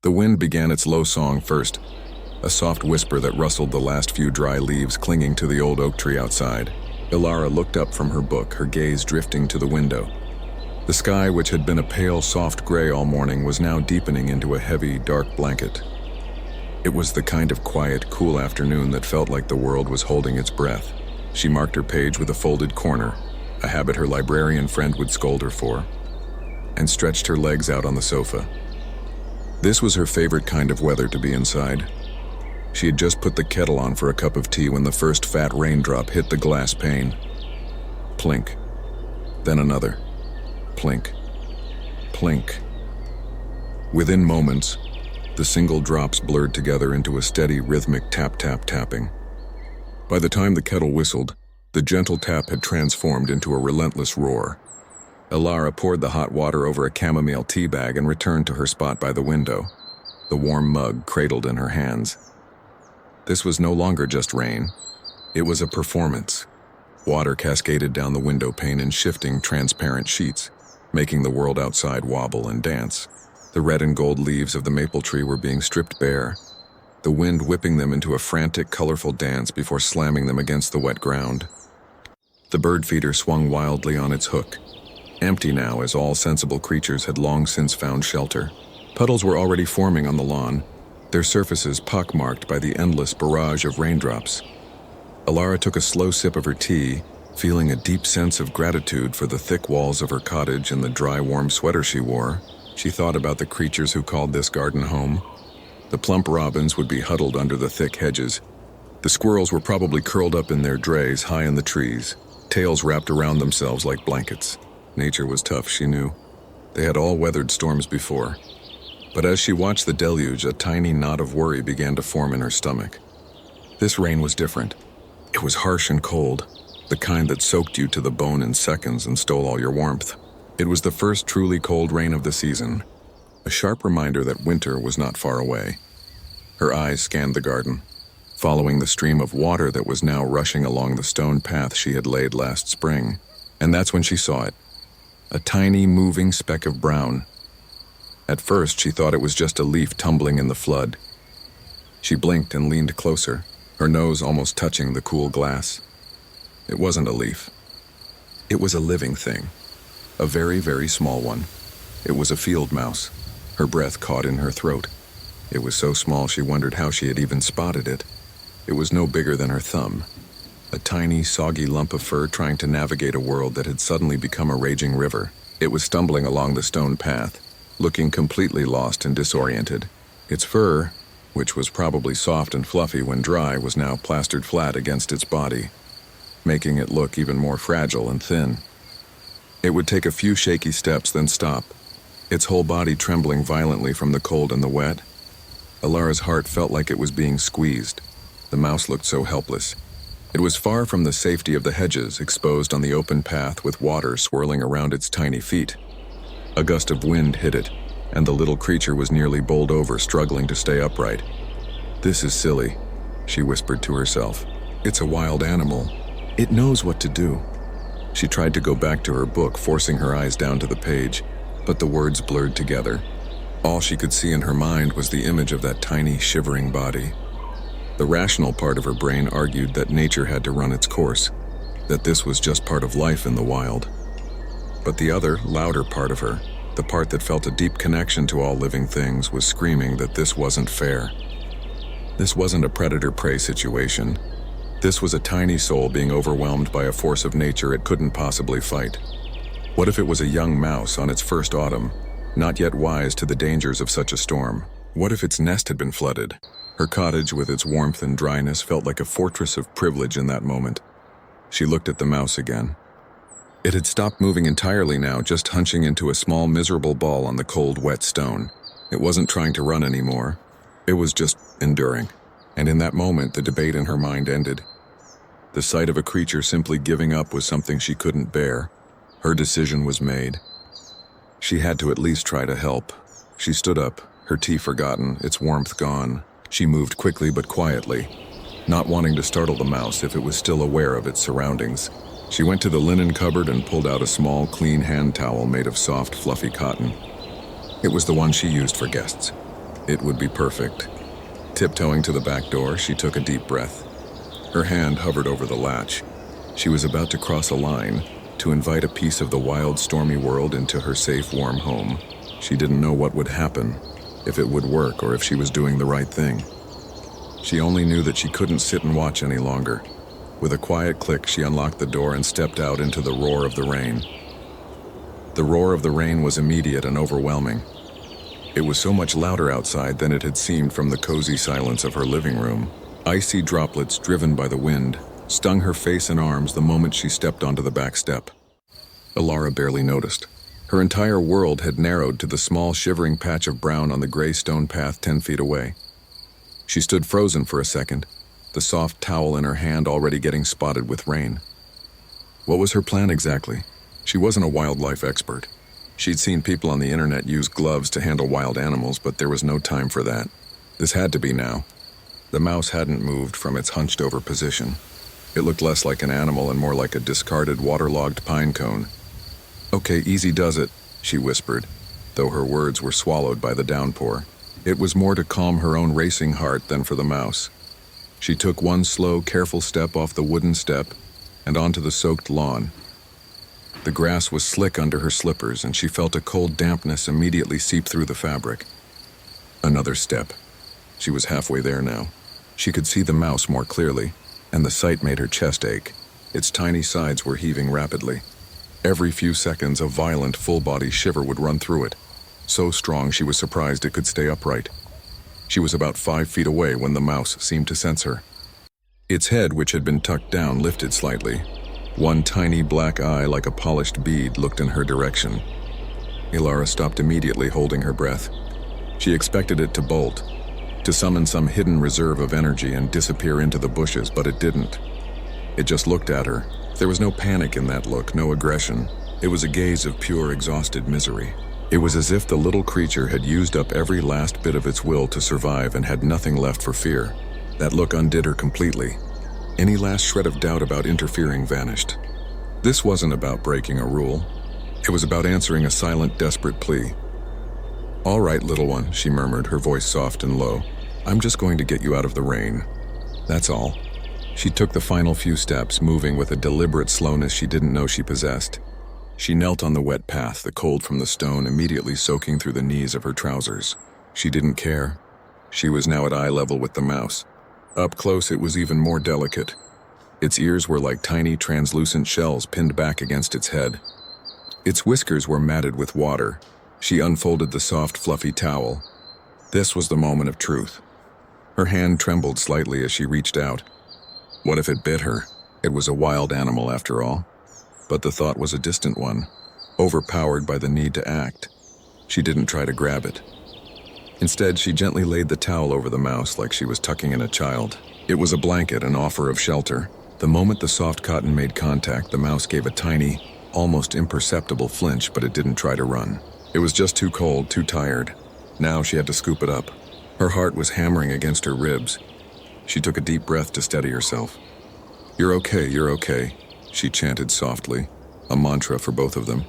The wind began its low song first, a soft whisper that rustled the last few dry leaves clinging to the old oak tree outside. Ilara looked up from her book, her gaze drifting to the window. The sky, which had been a pale, soft gray all morning, was now deepening into a heavy, dark blanket. It was the kind of quiet, cool afternoon that felt like the world was holding its breath. She marked her page with a folded corner, a habit her librarian friend would scold her for, and stretched her legs out on the sofa. This was her favorite kind of weather to be inside. She had just put the kettle on for a cup of tea when the first fat raindrop hit the glass pane. Plink. Then another. Plink. Plink. Within moments, the single drops blurred together into a steady, rhythmic tap-tap-tapping. By the time the kettle whistled, the gentle tap had transformed into a relentless roar. Ilara poured the hot water over a chamomile tea bag and returned to her spot by the window, the warm mug cradled in her hands. This was no longer just rain. It was a performance. Water cascaded down the window pane in shifting, transparent sheets, making the world outside wobble and dance. The red and gold leaves of the maple tree were being stripped bare, the wind whipping them into a frantic, colorful dance before slamming them against the wet ground. The bird feeder swung wildly on its hook, empty now as all sensible creatures had long since found shelter. Puddles were already forming on the lawn, their surfaces pockmarked by the endless barrage of raindrops. Ilara took a slow sip of her tea, feeling a deep sense of gratitude for the thick walls of her cottage and the dry, warm sweater she wore. She thought about the creatures who called this garden home. The plump robins would be huddled under the thick hedges. The squirrels were probably curled up in their drays high in the trees, tails wrapped around themselves like blankets. Nature was tough, she knew. They had all weathered storms before. But as she watched the deluge, a tiny knot of worry began to form in her stomach. This rain was different. It was harsh and cold, the kind that soaked you to the bone in seconds and stole all your warmth. It was the first truly cold rain of the season, a sharp reminder that winter was not far away. Her eyes scanned the garden, following the stream of water that was now rushing along the stone path she had laid last spring. And that's when she saw it, a tiny, moving speck of brown. At first, she thought it was just a leaf tumbling in the flood. She blinked and leaned closer, her nose almost touching the cool glass. It wasn't a leaf. It was a living thing. A very, very small one. It was a field mouse, her breath caught in her throat. It was so small she wondered how she had even spotted it. It was no bigger than her thumb, a tiny, soggy lump of fur trying to navigate a world that had suddenly become a raging river. It was stumbling along the stone path, looking completely lost and disoriented. Its fur, which was probably soft and fluffy when dry, was now plastered flat against its body, making it look even more fragile and thin. It would take a few shaky steps, then stop, its whole body trembling violently from the cold and the wet. Ilara's heart felt like it was being squeezed. The mouse looked so helpless. It was far from the safety of the hedges, exposed on the open path with water swirling around its tiny feet. A gust of wind hit it, and the little creature was nearly bowled over, struggling to stay upright. "This is silly," she whispered to herself. "It's a wild animal. It knows what to do." She tried to go back to her book, forcing her eyes down to the page, but the words blurred together. All she could see in her mind was the image of that tiny, shivering body. The rational part of her brain argued that nature had to run its course, that this was just part of life in the wild. But the other, louder part of her, the part that felt a deep connection to all living things, was screaming that this wasn't fair. This wasn't a predator-prey situation. This was a tiny soul being overwhelmed by a force of nature it couldn't possibly fight. What if it was a young mouse on its first autumn, not yet wise to the dangers of such a storm? What if its nest had been flooded? Her cottage, with its warmth and dryness, felt like a fortress of privilege in that moment. She looked at the mouse again. It had stopped moving entirely now, just hunching into a small, miserable ball on the cold, wet stone. It wasn't trying to run anymore. It was just enduring. And in that moment, the debate in her mind ended. The sight of a creature simply giving up was something she couldn't bear. Her decision was made. She had to at least try to help. She stood up, her tea forgotten, its warmth gone. She moved quickly but quietly, not wanting to startle the mouse if it was still aware of its surroundings. She went to the linen cupboard and pulled out a small, clean hand towel made of soft, fluffy cotton. It was the one she used for guests. It would be perfect. Tiptoeing to the back door, she took a deep breath. Her hand hovered over the latch. She was about to cross a line, to invite a piece of the wild, stormy world into her safe, warm home. She didn't know what would happen, if it would work or if she was doing the right thing. She only knew that she couldn't sit and watch any longer. With a quiet click, she unlocked the door and stepped out into the roar of the rain. The roar of the rain was immediate and overwhelming. It was so much louder outside than it had seemed from the cozy silence of her living room. Icy droplets, driven by the wind, stung her face and arms the moment she stepped onto the back step. Ilara barely noticed. Her entire world had narrowed to the small, shivering patch of brown on the gray stone path 10 feet away. She stood frozen for a second, the soft towel in her hand already getting spotted with rain. What was her plan exactly? She wasn't a wildlife expert. She'd seen people on the internet use gloves to handle wild animals, but there was no time for that. This had to be now. The mouse hadn't moved from its hunched-over position. It looked less like an animal and more like a discarded, waterlogged pine cone. "Okay, easy does it," she whispered, though her words were swallowed by the downpour. It was more to calm her own racing heart than for the mouse. She took one slow, careful step off the wooden step and onto the soaked lawn. The grass was slick under her slippers, and she felt a cold dampness immediately seep through the fabric. Another step. She was halfway there now. She could see the mouse more clearly, and the sight made her chest ache. Its tiny sides were heaving rapidly. Every few seconds, a violent, full-body shiver would run through it. So strong she was surprised it could stay upright. She was about 5 feet away when the mouse seemed to sense her. Its head, which had been tucked down, lifted slightly. One tiny black eye, like a polished bead, looked in her direction. Ilara stopped immediately, holding her breath. She expected it to bolt, to summon some hidden reserve of energy and disappear into the bushes, but it didn't. It just looked at her. There was no panic in that look, no aggression. It was a gaze of pure, exhausted misery. It was as if the little creature had used up every last bit of its will to survive and had nothing left for fear. That look undid her completely. Any last shred of doubt about interfering vanished. This wasn't about breaking a rule. It was about answering a silent, desperate plea. "All right, little one," she murmured, her voice soft and low. "I'm just going to get you out of the rain. That's all." She took the final few steps, moving with a deliberate slowness she didn't know she possessed. She knelt on the wet path, the cold from the stone immediately soaking through the knees of her trousers. She didn't care. She was now at eye level with the mouse. Up close, it was even more delicate. Its ears were like tiny, translucent shells pinned back against its head. Its whiskers were matted with water. She unfolded the soft, fluffy towel. This was the moment of truth. Her hand trembled slightly as she reached out. What if it bit her? It was a wild animal, after all. But the thought was a distant one, overpowered by the need to act. She didn't try to grab it. Instead, she gently laid the towel over the mouse like she was tucking in a child. It was a blanket, an offer of shelter. The moment the soft cotton made contact, the mouse gave a tiny, almost imperceptible flinch, but it didn't try to run. It was just too cold, too tired. Now she had to scoop it up. Her heart was hammering against her ribs. She took a deep breath to steady herself. You're okay," she chanted softly, a mantra for both of them.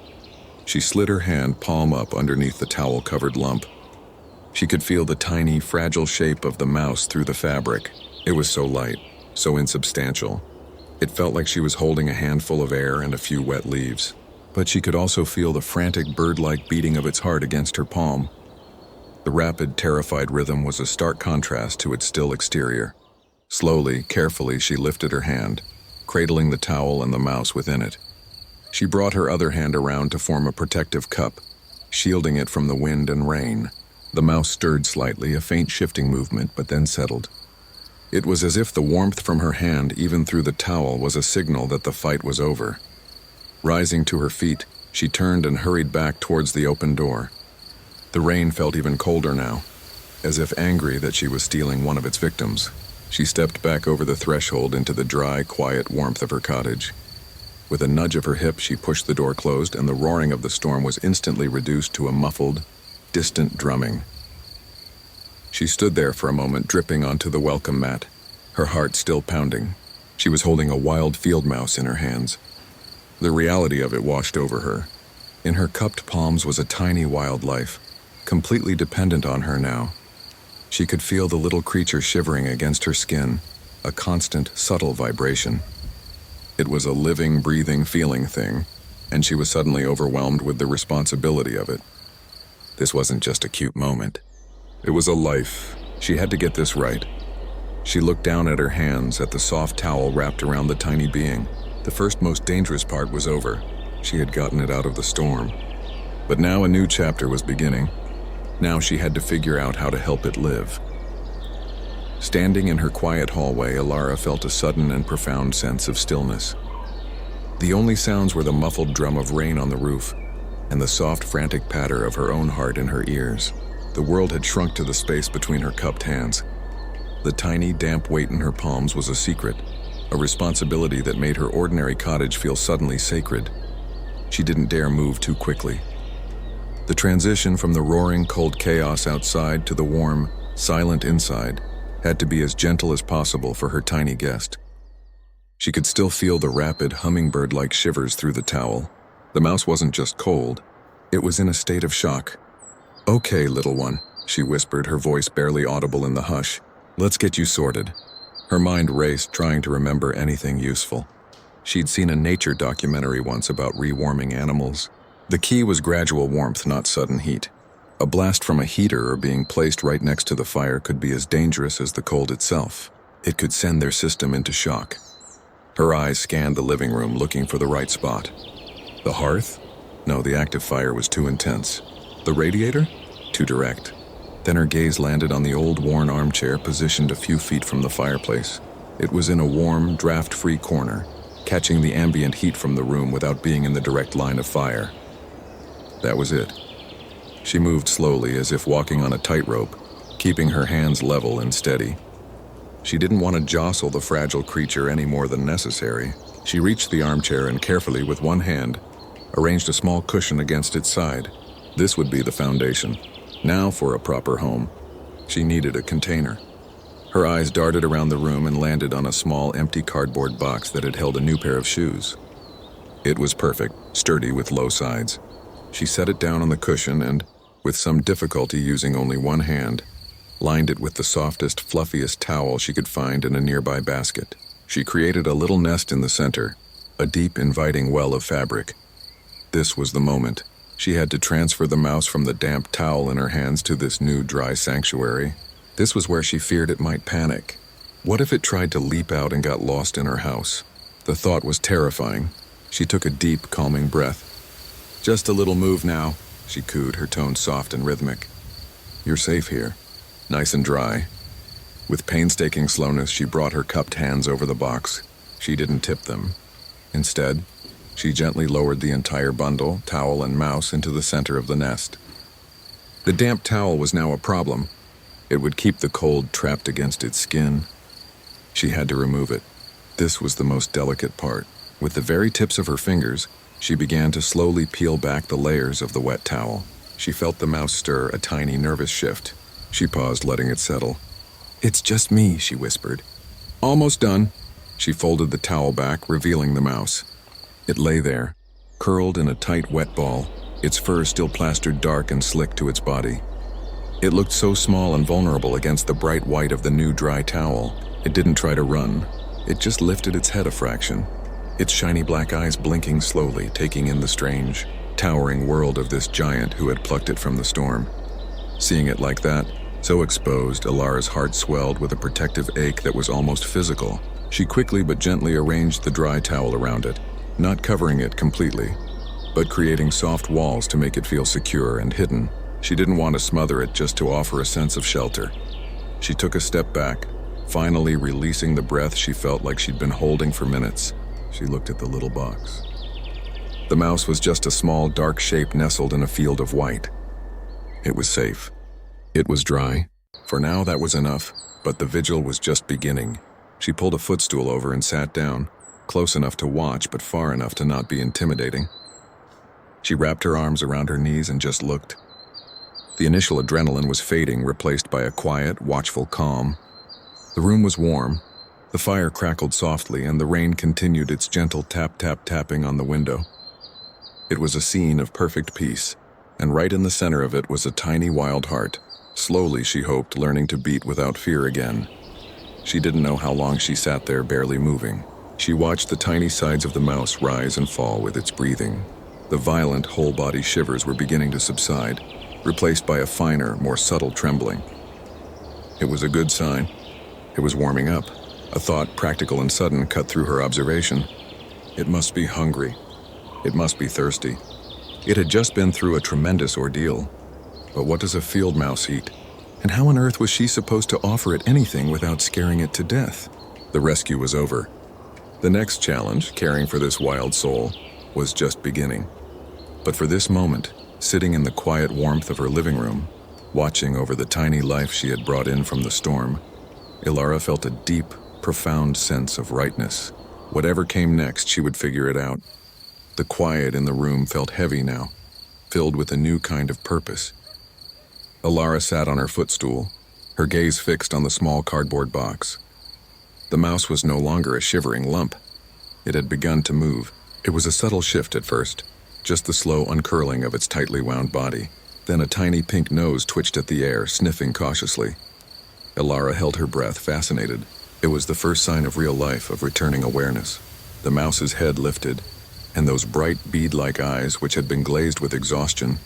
She slid her hand palm up underneath the towel-covered lump. She could feel the tiny, fragile shape of the mouse through the fabric. It was so light, so insubstantial. It felt like she was holding a handful of air and a few wet leaves. But she could also feel the frantic bird-like beating of its heart against her palm. The rapid, terrified rhythm was a stark contrast to its still exterior. Slowly, carefully, she lifted her hand, cradling the towel and the mouse within it. She brought her other hand around to form a protective cup, shielding it from the wind and rain. The mouse stirred slightly, a faint shifting movement, but then settled. It was as if the warmth from her hand, even through the towel, was a signal that the fight was over. Rising to her feet, she turned and hurried back towards the open door. The rain felt even colder now, as if angry that she was stealing one of its victims. She stepped back over the threshold into the dry, quiet warmth of her cottage. With a nudge of her hip, she pushed the door closed, and the roaring of the storm was instantly reduced to a muffled, distant drumming. She stood there for a moment, dripping onto the welcome mat, her heart still pounding. She was holding a wild field mouse in her hands. The reality of it washed over her. In her cupped palms was a tiny wildlife, completely dependent on her now. She could feel the little creature shivering against her skin, a constant, subtle vibration. It was a living, breathing, feeling thing, and she was suddenly overwhelmed with the responsibility of it. This wasn't just a cute moment. It was a life. She had to get this right. She looked down at her hands, at the soft towel wrapped around the tiny being. The first, most dangerous part was over. She had gotten it out of the storm. But now a new chapter was beginning. Now she had to figure out how to help it live. Standing in her quiet hallway, Alara felt a sudden and profound sense of stillness. The only sounds were the muffled drum of rain on the roof and the soft, frantic patter of her own heart in her ears. The world had shrunk to the space between her cupped hands. The tiny, damp weight in her palms was a secret, a responsibility that made her ordinary cottage feel suddenly sacred. She didn't dare move too quickly. The transition from the roaring, cold chaos outside to the warm, silent inside had to be as gentle as possible for her tiny guest. She could still feel the rapid, hummingbird-like shivers through the towel. The mouse wasn't just cold, it was in a state of shock. "Okay, little one," she whispered, her voice barely audible in the hush. "Let's get you sorted." Her mind raced, trying to remember anything useful. She'd seen a nature documentary once about rewarming animals. The key was gradual warmth, not sudden heat. A blast from a heater or being placed right next to the fire could be as dangerous as the cold itself. It could send their system into shock. Her eyes scanned the living room, looking for the right spot. The hearth? No, the active fire was too intense. The radiator? Too direct. Then her gaze landed on the old, worn armchair positioned a few feet from the fireplace. It was in a warm, draft-free corner, catching the ambient heat from the room without being in the direct line of fire. That was it. She moved slowly, as if walking on a tightrope, keeping her hands level and steady. She didn't want to jostle the fragile creature any more than necessary. She reached the armchair and carefully, with one hand, arranged a small cushion against its side. This would be the foundation. Now for a proper home. She needed a container. Her eyes darted around the room and landed on a small, empty cardboard box that had held a new pair of shoes. It was perfect, sturdy with low sides. She set it down on the cushion and, with some difficulty using only one hand, lined it with the softest, fluffiest towel she could find in a nearby basket. She created a little nest in the center, a deep, inviting well of fabric. This was the moment. She had to transfer the mouse from the damp towel in her hands to this new, dry sanctuary. This was where she feared it might panic. What if it tried to leap out and got lost in her house? The thought was terrifying. She took a deep, calming breath. "Just a little move now," she cooed, her tone soft and rhythmic. "You're safe here, nice and dry." With painstaking slowness, she brought her cupped hands over the box. She didn't tip them. Instead, she gently lowered the entire bundle, towel and mouse, into the center of the nest. The damp towel was now a problem. It would keep the cold trapped against its skin. She had to remove it. This was the most delicate part. With the very tips of her fingers, she began to slowly peel back the layers of the wet towel. She felt the mouse stir, a tiny, nervous shift. She paused, letting it settle. "It's just me," she whispered. "Almost done." She folded the towel back, revealing the mouse. It lay there, curled in a tight, wet ball, its fur still plastered dark and slick to its body. It looked so small and vulnerable against the bright white of the new, dry towel. It didn't try to run. It just lifted its head a fraction, its shiny black eyes blinking slowly, taking in the strange, towering world of this giant who had plucked it from the storm. Seeing it like that, so exposed, Alara's heart swelled with a protective ache that was almost physical. She quickly but gently arranged the dry towel around it, not covering it completely, but creating soft walls to make it feel secure and hidden. She didn't want to smother it, just to offer a sense of shelter. She took a step back, finally releasing the breath she felt like she'd been holding for minutes. She looked at the little box. The mouse was just a small, dark shape nestled in a field of white. It was safe. It was dry. For now, that was enough, but the vigil was just beginning. She pulled a footstool over and sat down, close enough to watch but far enough to not be intimidating. She wrapped her arms around her knees and just looked. The initial adrenaline was fading, replaced by a quiet, watchful calm. The room was warm. The fire crackled softly, and the rain continued its gentle tap-tap-tapping on the window. It was a scene of perfect peace, and right in the center of it was a tiny wild heart, Slowly, she hoped, learning to beat without fear again. She didn't know how long she sat there, barely moving. She watched the tiny sides of the mouse rise and fall with its breathing. The violent, whole-body shivers were beginning to subside, replaced by a finer, more subtle trembling. It was a good sign. It was warming up. A thought, practical and sudden, cut through her observation. It must be hungry. It must be thirsty. It had just been through a tremendous ordeal. But what does a field mouse eat? And how on earth was she supposed to offer it anything without scaring it to death? The rescue was over. The next challenge, caring for this wild soul, was just beginning. But for this moment, sitting in the quiet warmth of her living room, watching over the tiny life she had brought in from the storm, Ilara felt a deep, profound sense of rightness. Whatever came next, she would figure it out. The quiet in the room felt heavy now, filled with a new kind of purpose. Ilara sat on her footstool, her gaze fixed on the small cardboard box. The mouse was no longer a shivering lump. It had begun to move. It was a subtle shift at first, just the slow uncurling of its tightly wound body. Then a tiny pink nose twitched at the air, sniffing cautiously. Ilara held her breath, fascinated. It was the first sign of real life, of returning awareness. The mouse's head lifted, and those bright bead-like eyes, which had been glazed with exhaustion,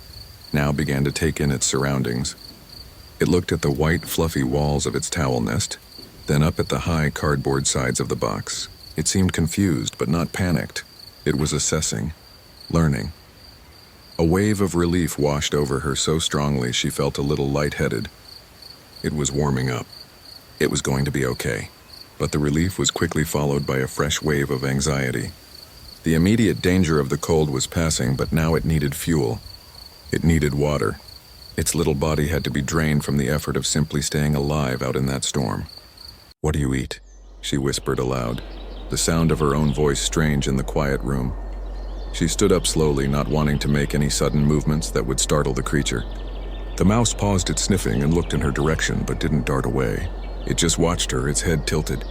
now began to take in its surroundings. It looked at the white, fluffy walls of its towel nest, then up at the high cardboard sides of the box. It seemed confused, but not panicked. It was assessing, learning. A wave of relief washed over her so strongly she felt a little lightheaded. It was warming up. It was going to be okay. But the relief was quickly followed by a fresh wave of anxiety. The immediate danger of the cold was passing, but now it needed fuel. It needed water. Its little body had to be drained from the effort of simply staying alive out in that storm. "What do you eat?" she whispered aloud, the sound of her own voice strange in the quiet room. She stood up slowly, not wanting to make any sudden movements that would startle the creature. The mouse paused its sniffing and looked in her direction, but didn't dart away. It just watched her, its head tilted.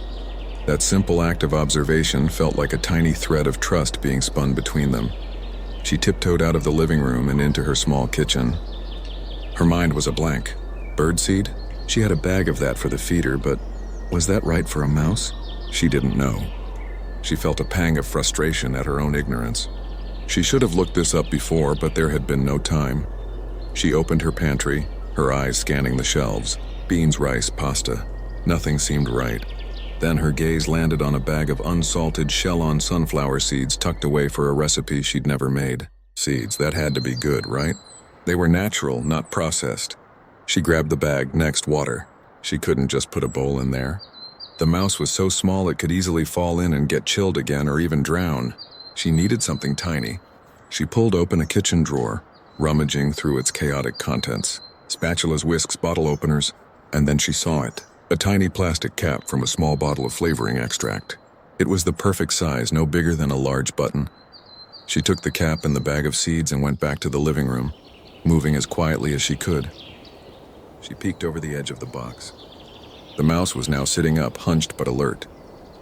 That simple act of observation felt like a tiny thread of trust being spun between them. She tiptoed out of the living room and into her small kitchen. Her mind was a blank. Birdseed? She had a bag of that for the feeder, but was that right for a mouse? She didn't know. She felt a pang of frustration at her own ignorance. She should have looked this up before, but there had been no time. She opened her pantry, her eyes scanning the shelves. Beans, rice, pasta. Nothing seemed right. Then her gaze landed on a bag of unsalted shell-on sunflower seeds tucked away for a recipe she'd never made. Seeds, that had to be good, right? They were natural, not processed. She grabbed the bag, next water. She couldn't just put a bowl in there. The mouse was so small it could easily fall in and get chilled again or even drown. She needed something tiny. She pulled open a kitchen drawer, rummaging through its chaotic contents. Spatulas, whisks, bottle openers, and then she saw it. A tiny plastic cap from a small bottle of flavoring extract. It was the perfect size, no bigger than a large button. She took the cap and the bag of seeds and went back to the living room, moving as quietly as she could. She peeked over the edge of the box. The mouse was now sitting up, hunched but alert.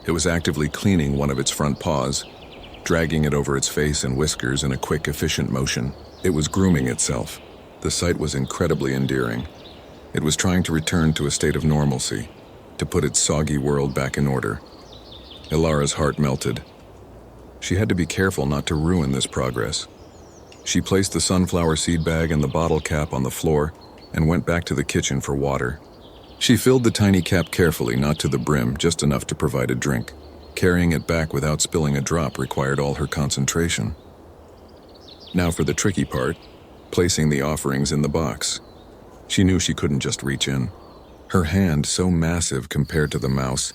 It was actively cleaning one of its front paws, dragging it over its face and whiskers in a quick, efficient motion. It was grooming itself. The sight was incredibly endearing. It was trying to return to a state of normalcy, to put its soggy world back in order. Ilara's heart melted. She had to be careful not to ruin this progress. She placed the sunflower seed bag and the bottle cap on the floor and went back to the kitchen for water. She filled the tiny cap carefully, not to the brim, just enough to provide a drink. Carrying it back without spilling a drop required all her concentration. Now for the tricky part, placing the offerings in the box. She knew she couldn't just reach in. Her hand, so massive compared to the mouse,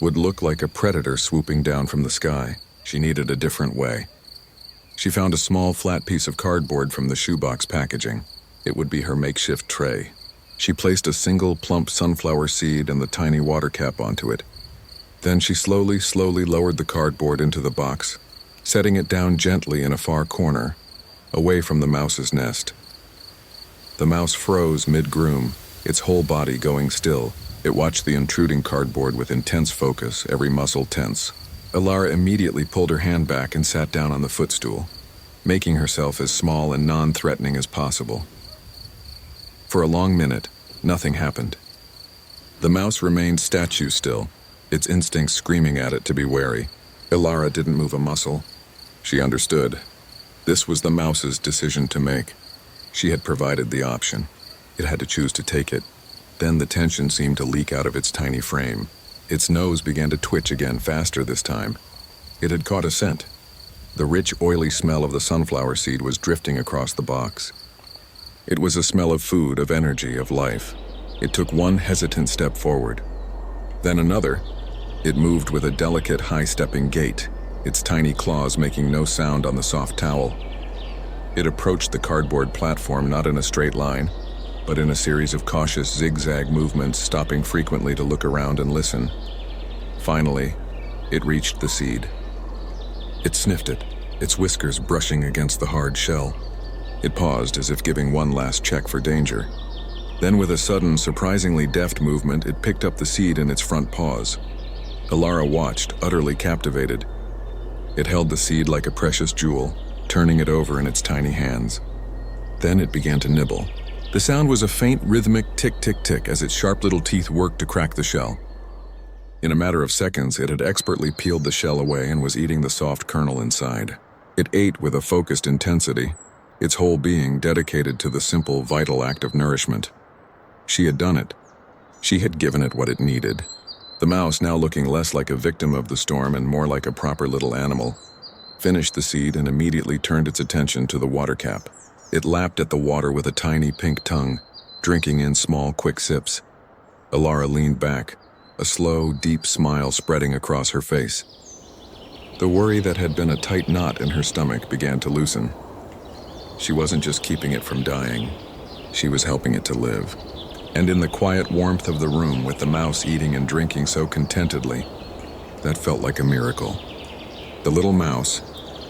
would look like a predator swooping down from the sky. She needed a different way. She found a small, flat piece of cardboard from the shoebox packaging. It would be her makeshift tray. She placed a single, plump sunflower seed and the tiny water cap onto it. Then she slowly lowered the cardboard into the box, setting it down gently in a far corner, away from the mouse's nest. The mouse froze mid-groom, its whole body going still. It watched the intruding cardboard with intense focus, every muscle tense. Ilara immediately pulled her hand back and sat down on the footstool, making herself as small and non-threatening as possible. For a long minute, Nothing happened. The mouse remained statue still, its instincts screaming at it to be wary. Ilara didn't move a muscle. She understood. This was the mouse's decision to make. She had provided the option. It had to choose to take it. Then the tension seemed to leak out of its tiny frame. Its nose began to twitch again, faster this time. It had caught a scent. The rich, oily smell of the sunflower seed was drifting across the box. It was a smell of food, of energy, of life. It took one hesitant step forward. Then another. It moved with a delicate, high-stepping gait, its tiny claws making no sound on the soft towel. It approached the cardboard platform not in a straight line, but in a series of cautious zigzag movements, stopping frequently to look around and listen. Finally, it reached the seed. It sniffed it, its whiskers brushing against the hard shell. It paused as if giving one last check for danger. Then with a sudden, surprisingly deft movement, it picked up the seed in its front paws. Ilara watched, utterly captivated. It held the seed like a precious jewel, turning it over in its tiny hands. Then it began to nibble. The sound was a faint, rhythmic tick-tick-tick as its sharp little teeth worked to crack the shell. In a matter of seconds, it had expertly peeled the shell away and was eating the soft kernel inside. It ate with a focused intensity, its whole being dedicated to the simple, vital act of nourishment. She had done it. She had given it what it needed. The mouse, now looking less like a victim of the storm and more like a proper little animal, finished the seed and immediately turned its attention to the water cap. It lapped at the water with a tiny pink tongue, drinking in small, quick sips. Ilara leaned back, a slow, deep smile spreading across her face. The worry that had been a tight knot in her stomach began to loosen. She wasn't just keeping it from dying, she was helping it to live. And in the quiet warmth of the room, with the mouse eating and drinking so contentedly, that felt like a miracle. The little mouse,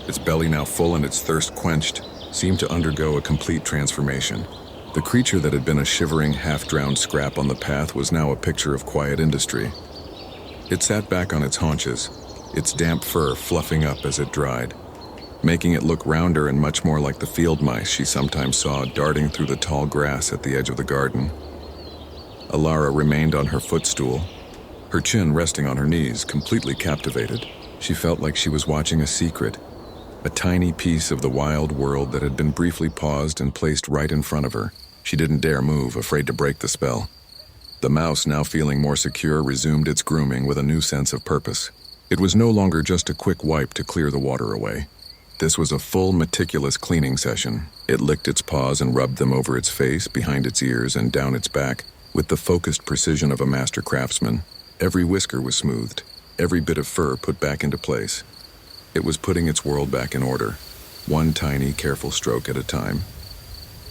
its belly now full and its thirst quenched, seemed to undergo a complete transformation. The creature that had been a shivering, half-drowned scrap on the path was now a picture of quiet industry. It sat back on its haunches, its damp fur fluffing up as it dried, making it look rounder and much more like the field mice she sometimes saw darting through the tall grass at the edge of the garden. Ilara remained on her footstool, her chin resting on her knees, completely captivated. She felt like she was watching a secret, a tiny piece of the wild world that had been briefly paused and placed right in front of her. She didn't dare move, afraid to break the spell. The mouse, now feeling more secure, resumed its grooming with a new sense of purpose. It was no longer just a quick wipe to clear the water away. This was a full, meticulous cleaning session. It licked its paws and rubbed them over its face, behind its ears, and down its back, with the focused precision of a master craftsman. Every whisker was smoothed, every bit of fur put back into place. It was putting its world back in order, one tiny, careful stroke at a time.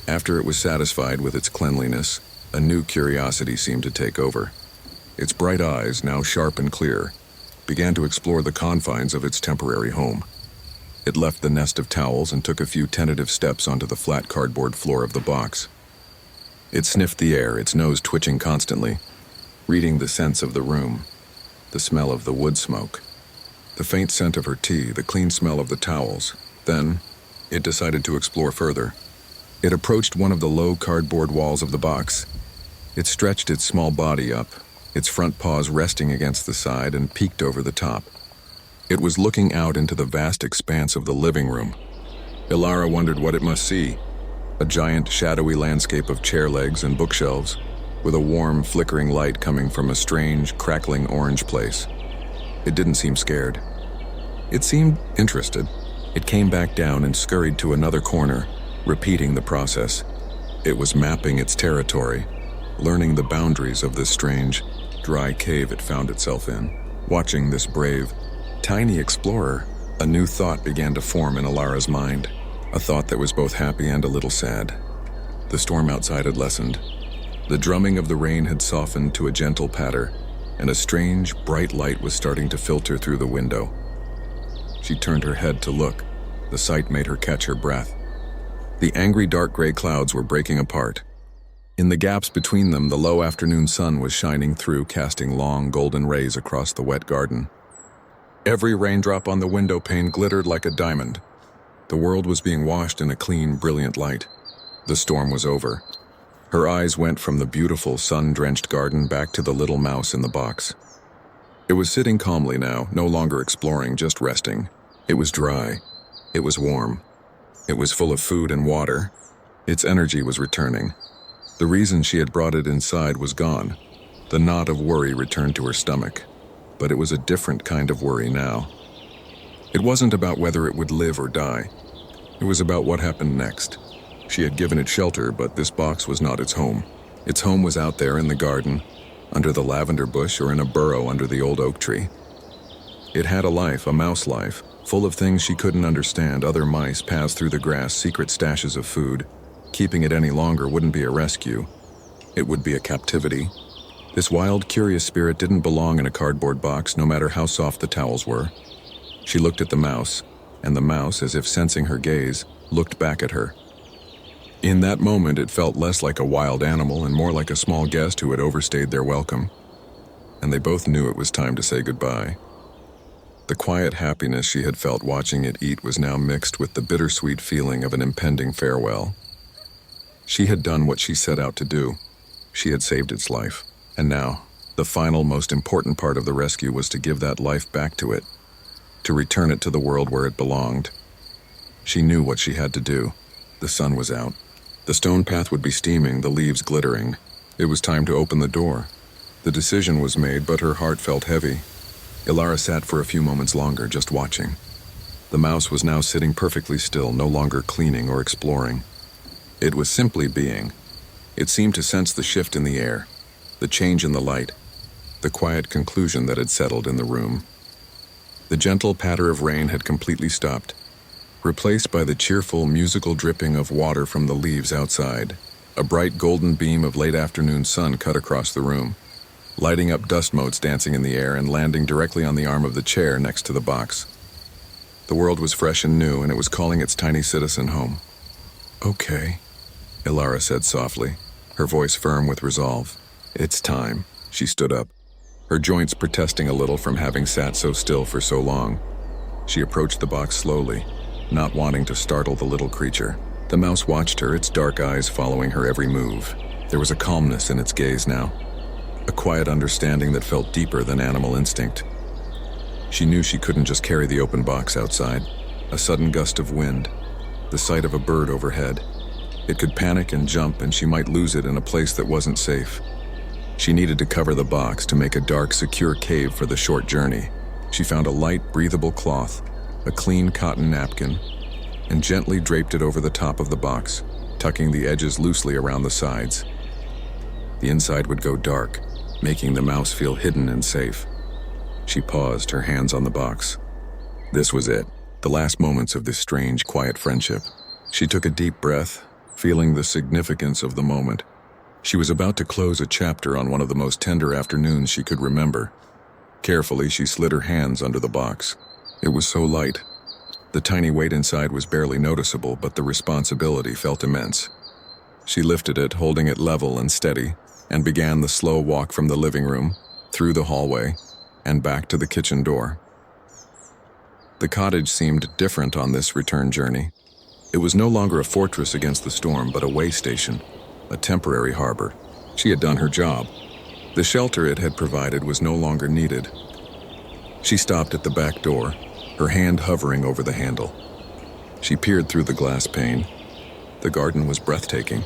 After it was satisfied with its cleanliness, a new curiosity seemed to take over. Its bright eyes, now sharp and clear, began to explore the confines of its temporary home. It left the nest of towels and took a few tentative steps onto the flat cardboard floor of the box. It sniffed the air, its nose twitching constantly, reading the scents of the room, the smell of the wood smoke, the faint scent of her tea, the clean smell of the towels. Then, it decided to explore further. It approached one of the low cardboard walls of the box. It stretched its small body up, its front paws resting against the side, and peeked over the top. It was looking out into the vast expanse of the living room. Ilara wondered what it must see. A giant, shadowy landscape of chair legs and bookshelves, with a warm, flickering light coming from a strange, crackling orange place. It didn't seem scared. It seemed interested. It came back down and scurried to another corner, repeating the process. It was mapping its territory, learning the boundaries of this strange, dry cave it found itself in. Watching this brave, tiny explorer, a new thought began to form in Ilara's mind. A thought that was both happy and a little sad. The storm outside had lessened. The drumming of the rain had softened to a gentle patter, and a strange, bright light was starting to filter through the window. She turned her head to look. The sight made her catch her breath. The angry dark gray clouds were breaking apart. In the gaps between them, the low afternoon sun was shining through, casting long, golden rays across the wet garden. Every raindrop on the window pane glittered like a diamond. The world was being washed in a clean, brilliant light. The storm was over. Her eyes went from the beautiful sun-drenched garden back to the little mouse in the box. It was sitting calmly now, no longer exploring, just resting. It was dry. It was warm. It was full of food and water. Its energy was returning. The reason she had brought it inside was gone. The knot of worry returned to her stomach. But it was a different kind of worry now. It wasn't about whether it would live or die. It was about what happened next. She had given it shelter, but this box was not its home. Its home was out there in the garden, under the lavender bush, or in a burrow under the old oak tree. It had a life, a mouse life, full of things she couldn't understand. Other mice passed through the grass, secret stashes of food. Keeping it any longer wouldn't be a rescue. It would be a captivity. This wild, curious spirit didn't belong in a cardboard box, no matter how soft the towels were. She looked at the mouse, and the mouse, as if sensing her gaze, looked back at her. In that moment, it felt less like a wild animal and more like a small guest who had overstayed their welcome. And they both knew it was time to say goodbye. The quiet happiness she had felt watching it eat was now mixed with the bittersweet feeling of an impending farewell. She had done what she set out to do. She had saved its life. And now, the final, most important part of the rescue was to give that life back to it, to return it to the world where it belonged. She knew what she had to do. The sun was out. The stone path would be steaming, the leaves glittering. It was time to open the door. The decision was made, but her heart felt heavy. Ilara sat for a few moments longer, just watching. The mouse was now sitting perfectly still, no longer cleaning or exploring. It was simply being. It seemed to sense the shift in the air, the change in the light, the quiet conclusion that had settled in the room. The gentle patter of rain had completely stopped, replaced by the cheerful, musical dripping of water from the leaves outside. A bright golden beam of late afternoon sun cut across the room, lighting up dust motes dancing in the air and landing directly on the arm of the chair next to the box. The world was fresh and new, and it was calling its tiny citizen home. "Okay," Ilara said softly, her voice firm with resolve. "It's time." She stood up, her joints protesting a little from having sat so still for so long. She approached the box slowly, not wanting to startle the little creature. The mouse watched her, its dark eyes following her every move. There was a calmness in its gaze now, a quiet understanding that felt deeper than animal instinct. She knew she couldn't just carry the open box outside. A sudden gust of wind, the sight of a bird overhead. It could panic and jump, and she might lose it in a place that wasn't safe. She needed to cover the box to make a dark, secure cave for the short journey. She found a light, breathable cloth, a clean cotton napkin, and gently draped it over the top of the box, tucking the edges loosely around the sides. The inside would go dark, making the mouse feel hidden and safe. She paused, her hands on the box. This was it, the last moments of this strange, quiet friendship. She took a deep breath, feeling the significance of the moment. She was about to close a chapter on one of the most tender afternoons she could remember. Carefully, she slid her hands under the box. It was so light. The tiny weight inside was barely noticeable, but the responsibility felt immense. She lifted it, holding it level and steady, and began the slow walk from the living room, through the hallway, and back to the kitchen door. The cottage seemed different on this return journey. It was no longer a fortress against the storm, but a way station, a temporary harbor. She had done her job. The shelter it had provided was no longer needed. She stopped at the back door, her hand hovering over the handle. She peered through the glass pane. The garden was breathtaking.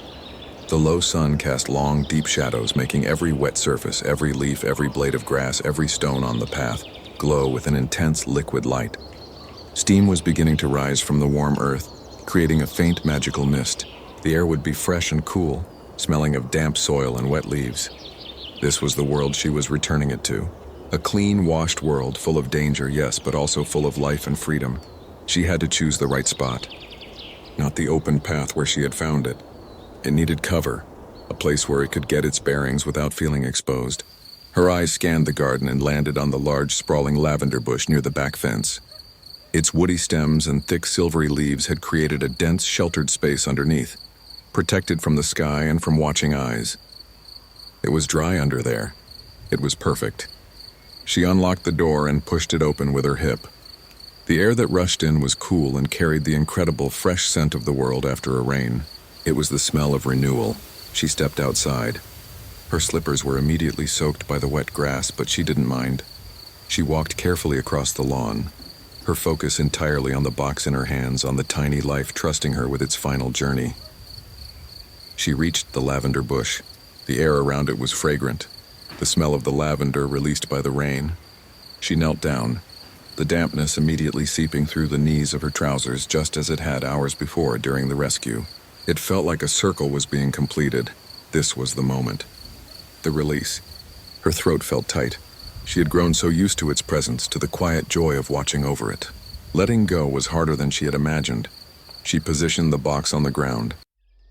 The low sun cast long, deep shadows, making every wet surface, every leaf, every blade of grass, every stone on the path glow with an intense liquid light. Steam was beginning to rise from the warm earth, creating a faint magical mist. The air would be fresh and cool, smelling of damp soil and wet leaves. This was the world she was returning it to. A clean, washed world full of danger, yes, but also full of life and freedom. She had to choose the right spot. Not the open path where she had found it. It needed cover, a place where it could get its bearings without feeling exposed. Her eyes scanned the garden and landed on the large, sprawling lavender bush near the back fence. Its woody stems and thick, silvery leaves had created a dense, sheltered space underneath, protected from the sky and from watching eyes. It was dry under there. It was perfect. She unlocked the door and pushed it open with her hip. The air that rushed in was cool and carried the incredible fresh scent of the world after a rain. It was the smell of renewal, She stepped outside. Her slippers were immediately soaked by the wet grass, but she didn't mind. She walked carefully across the lawn, her focus entirely on the box in her hands, on the tiny life trusting her with its final journey. She reached the lavender bush. The air around it was fragrant, the smell of the lavender released by the rain. She knelt down, the dampness immediately seeping through the knees of her trousers just as it had hours before during the rescue. It felt like a circle was being completed. This was the moment. The release. Her throat felt tight. She had grown so used to its presence, to the quiet joy of watching over it. Letting go was harder than she had imagined. She positioned the box on the ground,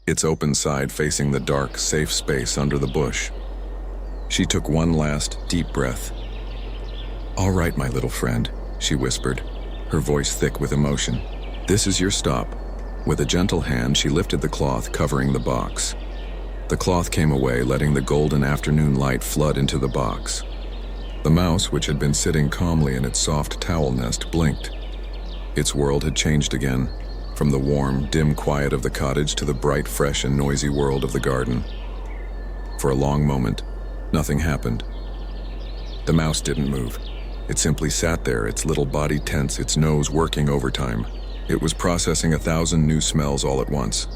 its open side facing the dark, safe space under the bush. She took one last, deep breath. "All right, my little friend," she whispered, her voice thick with emotion. "This is your stop." With a gentle hand, she lifted the cloth covering the box. The cloth came away, letting the golden afternoon light flood into the box. The mouse, which had been sitting calmly in its soft towel nest, blinked. Its world had changed again, from the warm, dim quiet of the cottage to the bright, fresh, and noisy world of the garden. For a long moment, nothing happened. The mouse didn't move. It simply sat there, its little body tense, its nose working overtime. It was processing 1,000 new smells all at once.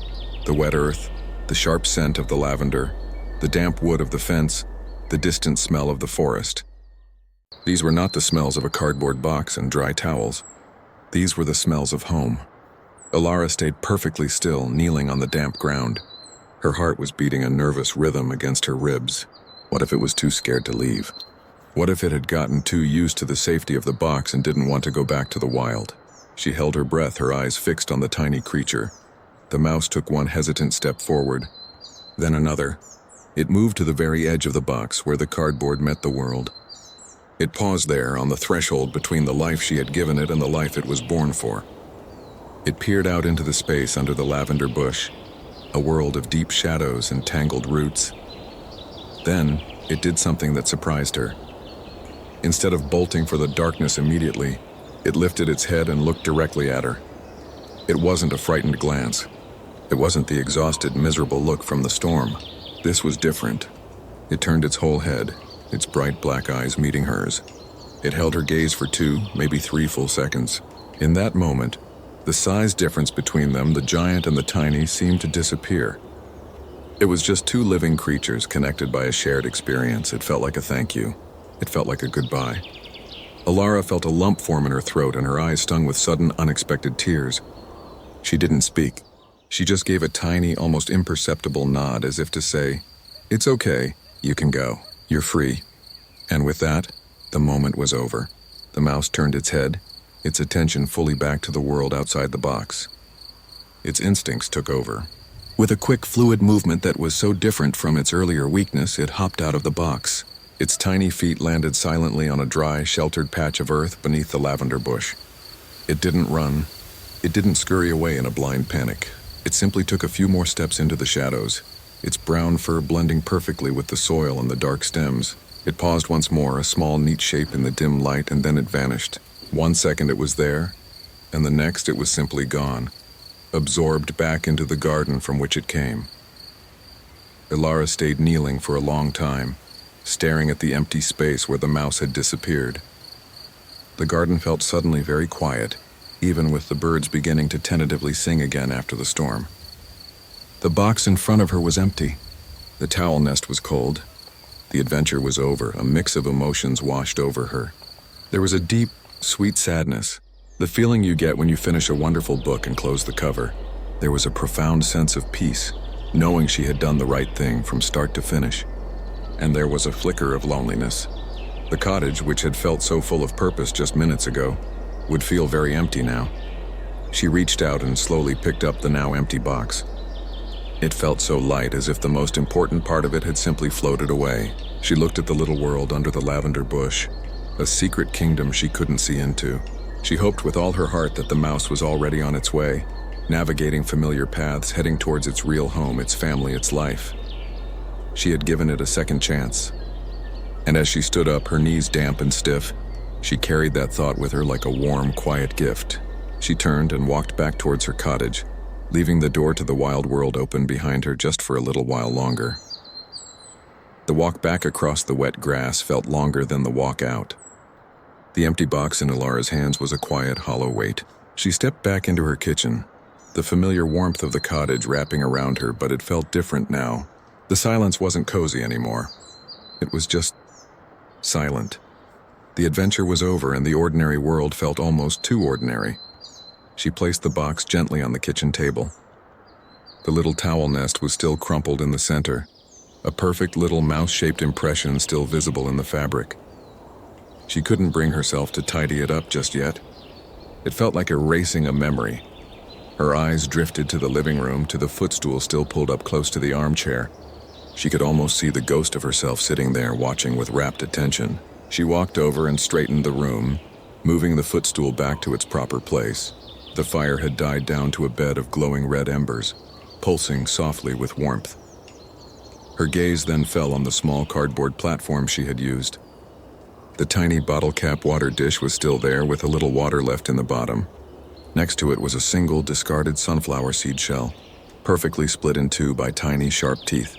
The wet earth, the sharp scent of the lavender, the damp wood of the fence, the distant smell of the forest. These were not the smells of a cardboard box and dry towels. These were the smells of home. Ilara stayed perfectly still, kneeling on the damp ground. Her heart was beating a nervous rhythm against her ribs. What if it was too scared to leave? What if it had gotten too used to the safety of the box and didn't want to go back to the wild? She held her breath, her eyes fixed on the tiny creature. The mouse took one hesitant step forward, then another. It moved to the very edge of the box where the cardboard met the world. It paused there on the threshold between the life she had given it and the life it was born for. It peered out into the space under the lavender bush, a world of deep shadows and tangled roots. Then, it did something that surprised her. Instead of bolting for the darkness immediately, it lifted its head and looked directly at her. It wasn't a frightened glance. It wasn't the exhausted, miserable look from the storm. This was different. It turned its whole head, its bright black eyes meeting hers. It held her gaze for 2, maybe 3 full seconds. In that moment, the size difference between them, the giant and the tiny, seemed to disappear. It was just 2 living creatures connected by a shared experience. It felt like a thank you. It felt like a goodbye. Ilara felt a lump form in her throat and her eyes stung with sudden, unexpected tears. She didn't speak. She just gave a tiny, almost imperceptible nod as if to say, "It's okay, you can go. You're free." And with that, the moment was over. The mouse turned its head, its attention fully back to the world outside the box. Its instincts took over. With a quick, fluid movement that was so different from its earlier weakness, it hopped out of the box. Its tiny feet landed silently on a dry, sheltered patch of earth beneath the lavender bush. It didn't run. It didn't scurry away in a blind panic. It simply took a few more steps into the shadows, its brown fur blending perfectly with the soil and the dark stems. It paused once more, a small, neat shape in the dim light, and then it vanished. 1 second it was there, and the next it was simply gone, absorbed back into the garden from which it came. Ilara stayed kneeling for a long time, staring at the empty space where the mouse had disappeared. The garden felt suddenly very quiet, even with the birds beginning to tentatively sing again after the storm. The box in front of her was empty. The towel nest was cold. The adventure was over. A mix of emotions washed over her. There was a deep, sweet sadness, the feeling you get when you finish a wonderful book and close the cover. There was a profound sense of peace, knowing she had done the right thing from start to finish. And there was a flicker of loneliness. The cottage, which had felt so full of purpose just minutes ago, would feel very empty now. She reached out and slowly picked up the now empty box. It felt so light, as if the most important part of it had simply floated away. She looked at the little world under the lavender bush, a secret kingdom she couldn't see into. She hoped with all her heart that the mouse was already on its way, navigating familiar paths, heading towards its real home, its family, its life. She had given it a second chance. And as she stood up, her knees damp and stiff, she carried that thought with her like a warm, quiet gift. She turned and walked back towards her cottage, leaving the door to the wild world open behind her just for a little while longer. The walk back across the wet grass felt longer than the walk out. The empty box in Ilara's hands was a quiet, hollow weight. She stepped back into her kitchen, the familiar warmth of the cottage wrapping around her, but it felt different now. The silence wasn't cozy anymore. It was just silent. The adventure was over and the ordinary world felt almost too ordinary. She placed the box gently on the kitchen table. The little towel nest was still crumpled in the center, a perfect little mouse-shaped impression still visible in the fabric. She couldn't bring herself to tidy it up just yet. It felt like erasing a memory. Her eyes drifted to the living room, to the footstool still pulled up close to the armchair. She could almost see the ghost of herself sitting there watching with rapt attention. She walked over and straightened the room, moving the footstool back to its proper place. The fire had died down to a bed of glowing red embers, pulsing softly with warmth. Her gaze then fell on the small cardboard platform she had used. The tiny bottle cap water dish was still there with a little water left in the bottom. Next to it was a single discarded sunflower seed shell, perfectly split in two by tiny sharp teeth.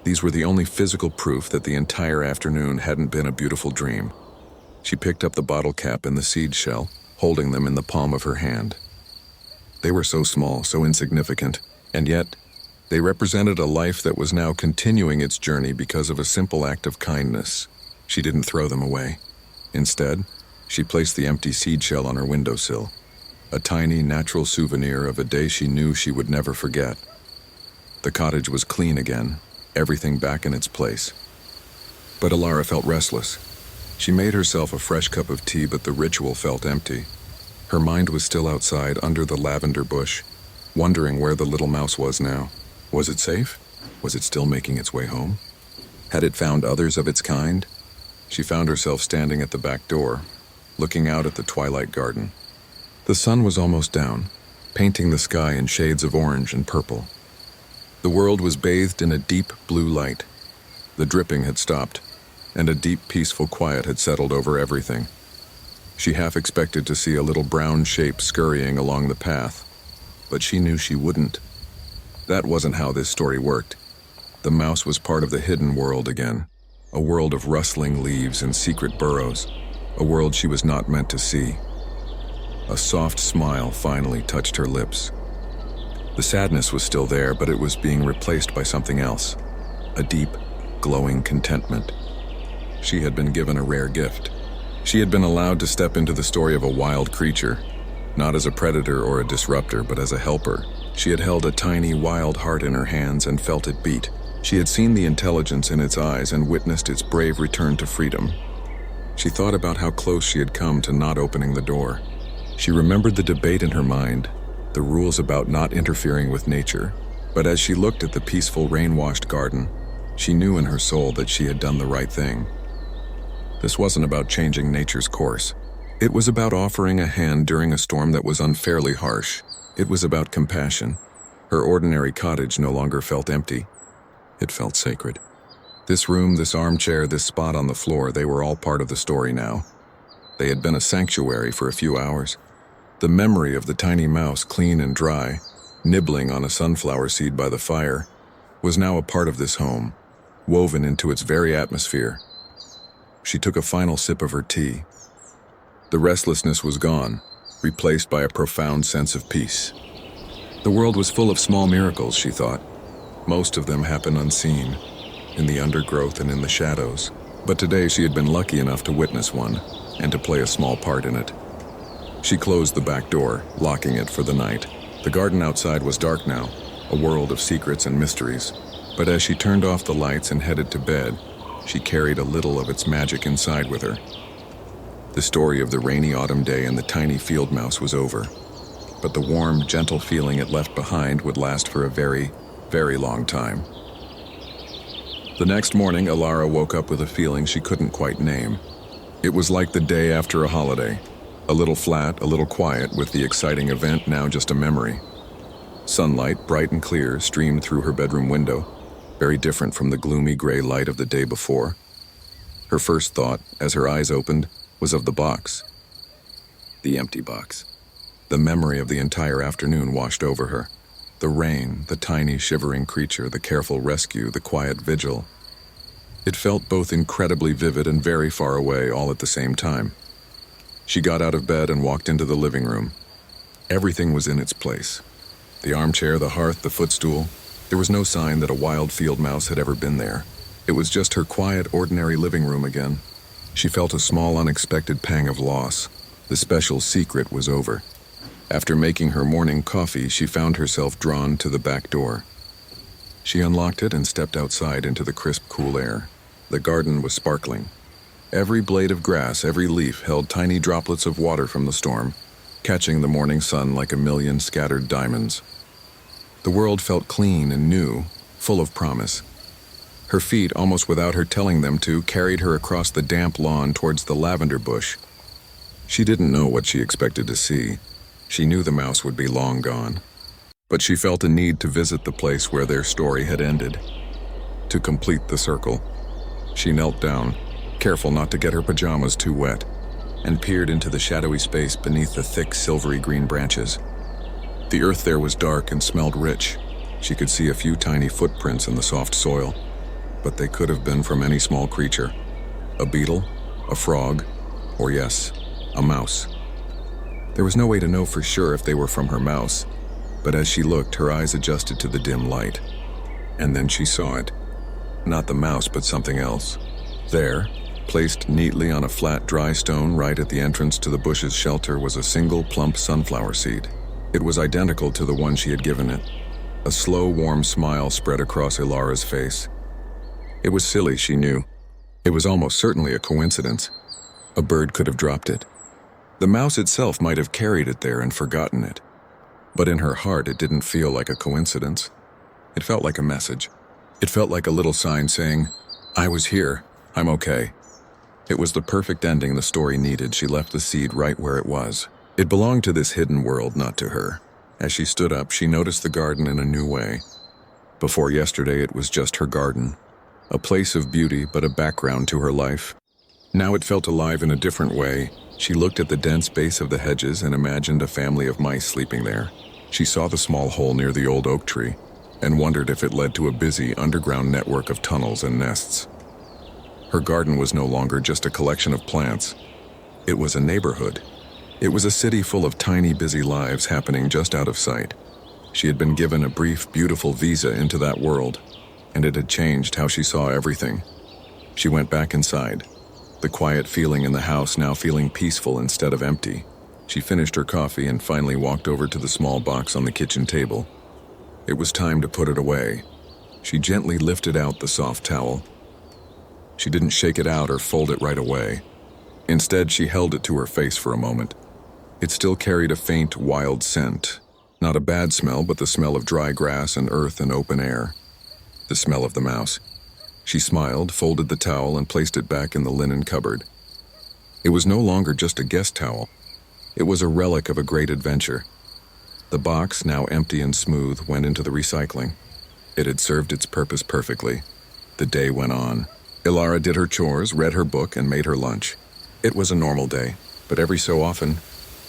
These were the only physical proof that the entire afternoon hadn't been a beautiful dream. She picked up the bottle cap and the seed shell, holding them in the palm of her hand. They were so small, so insignificant, and yet they represented a life that was now continuing its journey because of a simple act of kindness. She didn't throw them away. Instead, she placed the empty seed shell on her windowsill, a tiny, natural souvenir of a day she knew she would never forget. The cottage was clean again, everything back in its place. But Ilara felt restless. She made herself a fresh cup of tea, but the ritual felt empty. Her mind was still outside under the lavender bush, wondering where the little mouse was now. Was it safe? Was it still making its way home? Had it found others of its kind? She found herself standing at the back door, looking out at the twilight garden. The sun was almost down, painting the sky in shades of orange and purple. The world was bathed in a deep blue light. The dripping had stopped, and a deep, peaceful quiet had settled over everything. She half expected to see a little brown shape scurrying along the path, but she knew she wouldn't. That wasn't how this story worked. The mouse was part of the hidden world again, a world of rustling leaves and secret burrows, a world she was not meant to see. A soft smile finally touched her lips. The sadness was still there, but it was being replaced by something else, a deep, glowing contentment. She had been given a rare gift. She had been allowed to step into the story of a wild creature, not as a predator or a disruptor, but as a helper. She had held a tiny, wild heart in her hands and felt it beat. She had seen the intelligence in its eyes and witnessed its brave return to freedom. She thought about how close she had come to not opening the door. She remembered the debate in her mind, the rules about not interfering with nature. But as she looked at the peaceful, rain-washed garden, she knew in her soul that she had done the right thing. This wasn't about changing nature's course. It was about offering a hand during a storm that was unfairly harsh. It was about compassion. Her ordinary cottage no longer felt empty. It felt sacred. This room, this armchair, this spot on the floor, they were all part of the story now. They had been a sanctuary for a few hours. The memory of the tiny mouse, clean and dry, nibbling on a sunflower seed by the fire, was now a part of this home, woven into its very atmosphere. She took a final sip of her tea. The restlessness was gone, replaced by a profound sense of peace. The world was full of small miracles, she thought. Most of them happen unseen, in the undergrowth and in the shadows. But today she had been lucky enough to witness one, and to play a small part in it. She closed the back door, locking it for the night. The garden outside was dark now, a world of secrets and mysteries. But as she turned off the lights and headed to bed, she carried a little of its magic inside with her. The story of the rainy autumn day and the tiny field mouse was over. But the warm, gentle feeling it left behind would last for a very, very long time. The next morning, Ilara woke up with a feeling she couldn't quite name. It was like the day after a holiday. A little flat, a little quiet, with the exciting event now just a memory. Sunlight, bright and clear, streamed through her bedroom window, very different from the gloomy gray light of the day before. Her first thought, as her eyes opened, was of the box. The empty box. The memory of the entire afternoon washed over her. The rain, the tiny shivering creature, the careful rescue, the quiet vigil. It felt both incredibly vivid and very far away all at the same time. She got out of bed and walked into the living room. Everything was in its place. The armchair, the hearth, the footstool. There was no sign that a wild field mouse had ever been there. It was just her quiet, ordinary living room again. She felt a small, unexpected pang of loss. The special secret was over. After making her morning coffee, she found herself drawn to the back door. She unlocked it and stepped outside into the crisp, cool air. The garden was sparkling. Every blade of grass, every leaf held tiny droplets of water from the storm, catching the morning sun like a million scattered diamonds. The world felt clean and new, full of promise. Her feet, almost without her telling them to, carried her across the damp lawn towards the lavender bush. She didn't know what she expected to see. She knew the mouse would be long gone. But she felt a need to visit the place where their story had ended. To complete the circle. She knelt down, careful not to get her pajamas too wet, and peered into the shadowy space beneath the thick, silvery green branches. The earth there was dark and smelled rich. She could see a few tiny footprints in the soft soil, but they could have been from any small creature. A beetle, a frog, or yes, a mouse. There was no way to know for sure if they were from her mouse, but as she looked, her eyes adjusted to the dim light. And then she saw it. Not the mouse, but something else. There, placed neatly on a flat, dry stone right at the entrance to the bush's shelter, was a single, plump sunflower seed. It was identical to the one she had given it. A slow, warm smile spread across Ilara's face. It was silly, she knew. It was almost certainly a coincidence. A bird could have dropped it. The mouse itself might have carried it there and forgotten it. But in her heart, it didn't feel like a coincidence. It felt like a message. It felt like a little sign saying, "I was here. I'm okay." It was the perfect ending the story needed. She left the seed right where it was. It belonged to this hidden world, not to her. As she stood up, she noticed the garden in a new way. Before yesterday, it was just her garden. A place of beauty, but a background to her life. Now it felt alive in a different way. She looked at the dense base of the hedges and imagined a family of mice sleeping there. She saw the small hole near the old oak tree and wondered if it led to a busy underground network of tunnels and nests. Her garden was no longer just a collection of plants. It was a neighborhood. It was a city full of tiny, busy lives happening just out of sight. She had been given a brief, beautiful visa into that world, and it had changed how she saw everything. She went back inside. The quiet feeling in the house now feeling peaceful instead of empty. She finished her coffee and finally walked over to the small box on the kitchen table. It was time to put it away. She gently lifted out the soft towel. She didn't shake it out or fold it right away. Instead, she held it to her face for a moment. It still carried a faint, wild scent. Not a bad smell, but the smell of dry grass and earth and open air. The smell of the mouse. She smiled, folded the towel, and placed it back in the linen cupboard. It was no longer just a guest towel. It was a relic of a great adventure. The box, now empty and smooth, went into the recycling. It had served its purpose perfectly. The day went on. Ilara did her chores, read her book, and made her lunch. It was a normal day, but every so often,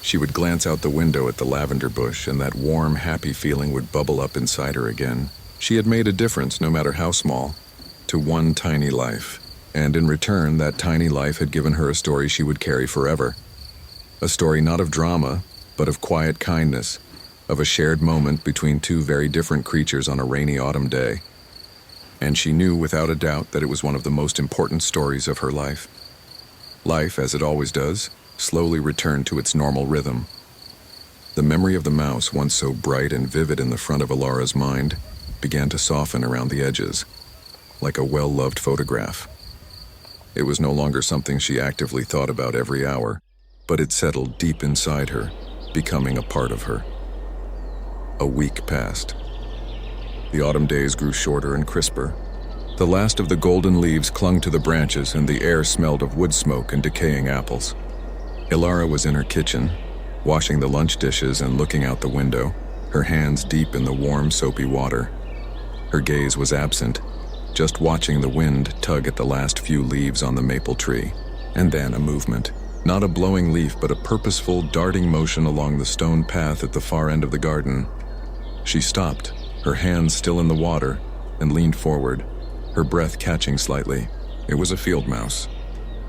she would glance out the window at the lavender bush, and that warm, happy feeling would bubble up inside her again. She had made a difference, no matter how small, to one tiny life, and in return, that tiny life had given her a story she would carry forever. A story not of drama, but of quiet kindness, of a shared moment between two very different creatures on a rainy autumn day. And she knew without a doubt that it was one of the most important stories of her life. Life, as it always does, slowly returned to its normal rhythm. The memory of the mouse, once so bright and vivid in the front of Ilara's mind, began to soften around the edges, like a well-loved photograph. It was no longer something she actively thought about every hour, but it settled deep inside her, becoming a part of her. A week passed. The autumn days grew shorter and crisper. The last of the golden leaves clung to the branches, and the air smelled of wood smoke and decaying apples. Ilara was in her kitchen, washing the lunch dishes and looking out the window, her hands deep in the warm, soapy water. Her gaze was absent, just watching the wind tug at the last few leaves on the maple tree. And then a movement. Not a blowing leaf, but a purposeful, darting motion along the stone path at the far end of the garden. She stopped, her hands still in the water, and leaned forward, her breath catching slightly. It was a field mouse.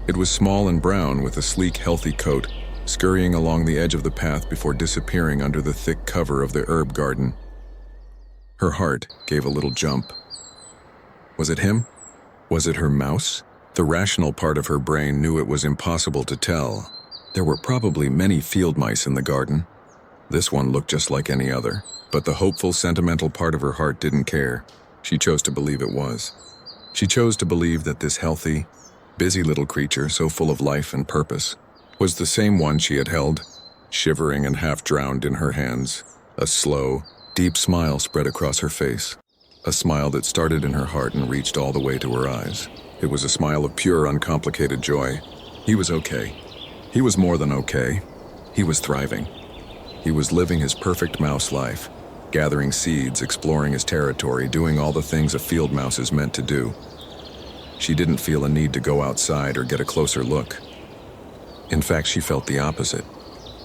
It was small and brown with a sleek, healthy coat, scurrying along the edge of the path before disappearing under the thick cover of the herb garden. Her heart gave a little jump. Was it him? Was it her mouse? The rational part of her brain knew it was impossible to tell. There were probably many field mice in the garden. This one looked just like any other, but the hopeful, sentimental part of her heart didn't care. She chose to believe it was. She chose to believe that this healthy, busy little creature, so full of life and purpose, was the same one she had held, shivering and half drowned in her hands. A slow, deep smile spread across her face. A smile that started in her heart and reached all the way to her eyes. It was a smile of pure, uncomplicated joy. He was okay. He was more than okay. He was thriving. He was living his perfect mouse life, gathering seeds, exploring his territory, doing all the things a field mouse is meant to do. She didn't feel a need to go outside or get a closer look. In fact, she felt the opposite.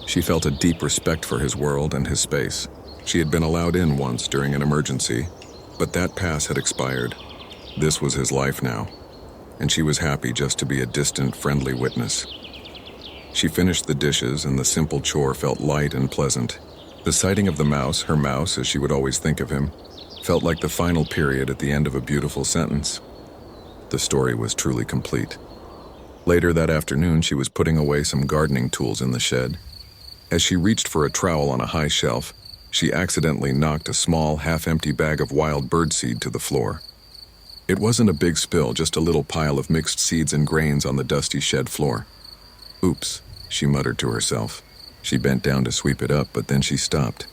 She felt a deep respect for his world and his space. She had been allowed in once during an emergency, but that pass had expired. This was his life now, and she was happy just to be a distant, friendly witness. She finished the dishes, and the simple chore felt light and pleasant. The sighting of the mouse, her mouse as she would always think of him, felt like the final period at the end of a beautiful sentence. The story was truly complete. Later that afternoon, she was putting away some gardening tools in the shed. As she reached for a trowel on a high shelf, she accidentally knocked a small, half-empty bag of wild birdseed to the floor. It wasn't a big spill, just a little pile of mixed seeds and grains on the dusty shed floor. "Oops," she muttered to herself. She bent down to sweep it up, but then she stopped.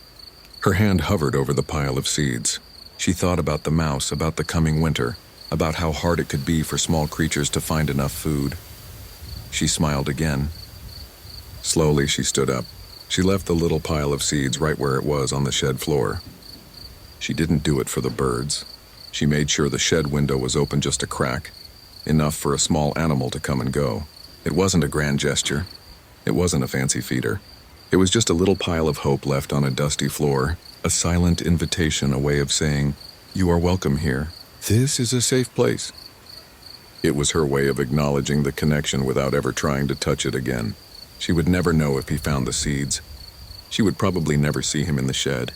Her hand hovered over the pile of seeds. She thought about the mouse, about the coming winter, about how hard it could be for small creatures to find enough food. She smiled again. Slowly, she stood up. She left the little pile of seeds right where it was on the shed floor. She didn't do it for the birds. She made sure the shed window was open just a crack, enough for a small animal to come and go. It wasn't a grand gesture. It wasn't a fancy feeder. It was just a little pile of hope left on a dusty floor, a silent invitation, a way of saying, "You are welcome here. This is a safe place." It was her way of acknowledging the connection without ever trying to touch it again. She would never know if he found the seeds. She would probably never see him in the shed.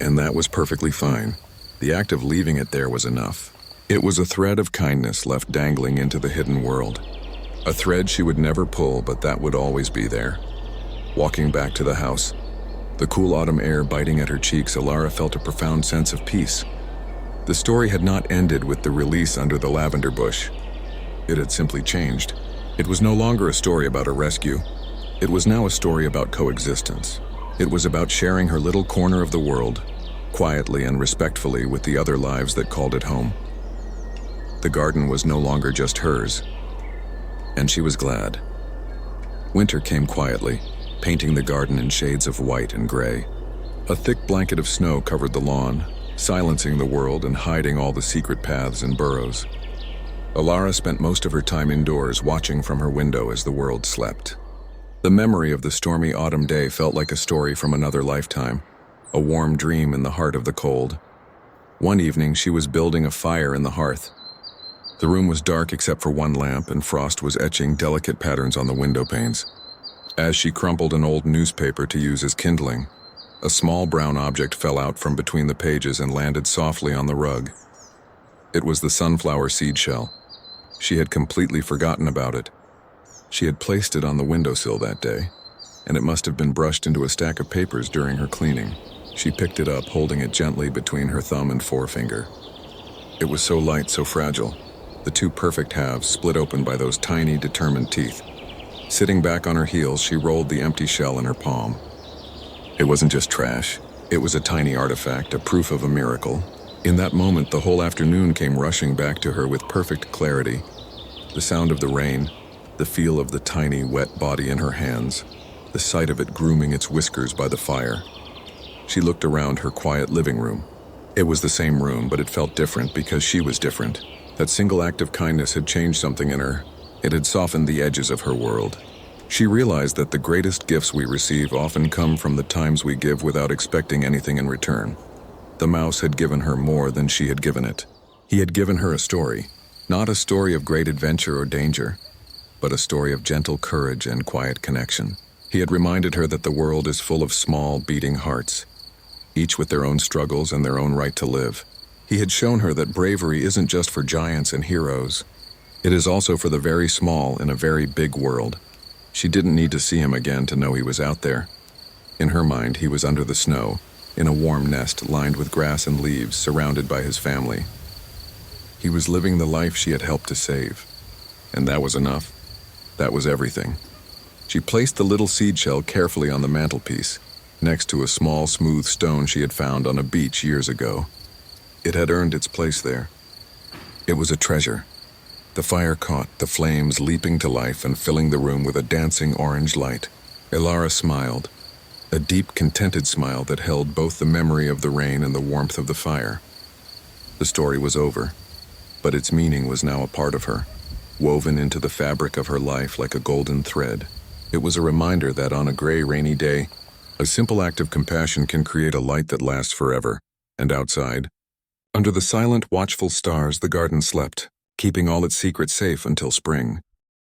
And that was perfectly fine. The act of leaving it there was enough. It was a thread of kindness left dangling into the hidden world. A thread she would never pull, but that would always be there. Walking back to the house, the cool autumn air biting at her cheeks, Alara felt a profound sense of peace. The story had not ended with the release under the lavender bush. It had simply changed. It was no longer a story about a rescue. It was now a story about coexistence. It was about sharing her little corner of the world, quietly and respectfully, with the other lives that called it home. The garden was no longer just hers, and she was glad. Winter came quietly, painting the garden in shades of white and gray. A thick blanket of snow covered the lawn, silencing the world and hiding all the secret paths and burrows. Alara spent most of her time indoors, watching from her window as the world slept. The memory of the stormy autumn day felt like a story from another lifetime, a warm dream in the heart of the cold. One evening, she was building a fire in the hearth. The room was dark except for one lamp, and frost was etching delicate patterns on the window panes. As she crumpled an old newspaper to use as kindling, a small brown object fell out from between the pages and landed softly on the rug. It was the sunflower seed shell. She had completely forgotten about it. She had placed it on the windowsill that day, and it must have been brushed into a stack of papers during her cleaning. She picked it up, holding it gently between her thumb and forefinger. It was so light, so fragile, the two perfect halves split open by those tiny, determined teeth. Sitting back on her heels, she rolled the empty shell in her palm. It wasn't just trash. It was a tiny artifact, a proof of a miracle. In that moment, the whole afternoon came rushing back to her with perfect clarity. The sound of the rain, the feel of the tiny, wet body in her hands, the sight of it grooming its whiskers by the fire. She looked around her quiet living room. It was the same room, but it felt different because she was different. That single act of kindness had changed something in her. It had softened the edges of her world. She realized that the greatest gifts we receive often come from the times we give without expecting anything in return. The mouse had given her more than she had given it. He had given her a story, not a story of great adventure or danger, but a story of gentle courage and quiet connection. He had reminded her that the world is full of small, beating hearts, each with their own struggles and their own right to live. He had shown her that bravery isn't just for giants and heroes. It is also for the very small in a very big world. She didn't need to see him again to know he was out there. In her mind, he was under the snow, in a warm nest lined with grass and leaves, surrounded by his family. He was living the life she had helped to save. And that was enough. That was everything. She placed the little seed shell carefully on the mantelpiece, next to a small, smooth stone she had found on a beach years ago. It had earned its place there. It was a treasure. The fire caught, the flames leaping to life and filling the room with a dancing orange light. Ilara smiled, a deep, contented smile that held both the memory of the rain and the warmth of the fire. The story was over, but its meaning was now a part of her, woven into the fabric of her life like a golden thread. It was a reminder that on a gray, rainy day, a simple act of compassion can create a light that lasts forever. And outside, under the silent, watchful stars, the garden slept, keeping all its secrets safe until spring.